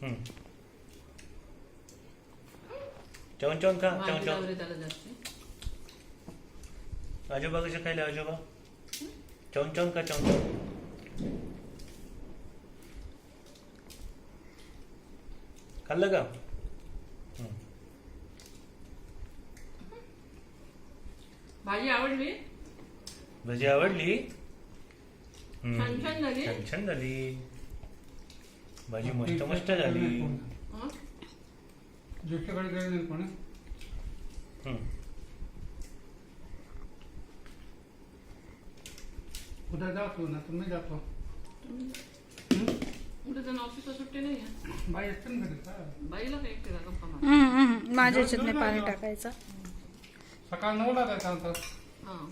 हम्म. चवन चवन खा चवन भाजी चवन. लावली त्याला जास्त. आजोबा कसे खायले आजोबा? चवन चवन खा चवन चवन. खाल्लं का? भाजी आवडली? भजी आवडली? छान छान झाली. छान छान झाली. भाजी मस्त मस्त झाली. हं? ज्योष्ठकडे गेले नाही पण हम्म. उद्या जातो ना तुम्ही जातो उद्या त्यांना ऑफिसला सुट्टी नाही आहे. बाई येते ना घरी का? बाईला काही एकटीला गप्पा मार. माझ्या याच्यातले पाणी टाकायचं. सकाळ 9ला जायचं आता हां.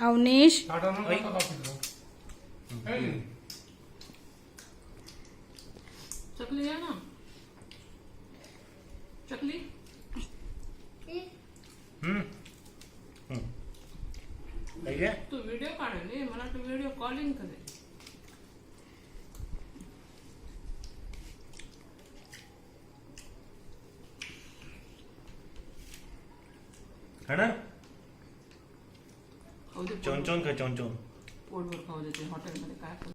अवनीश 9:30 जातात ऑफिसला. काय नाही? चकली आहे ना? चकली? हम्म. हम्म. ठीक आहे. तू व्हिडिओ काढले मला तू व्हिडिओ कॉलिंग करे. खाणार? खाऊ दे चवन चवन खा चवन चवन. पोटभर खाऊ देते हॉटेलमध्ये काय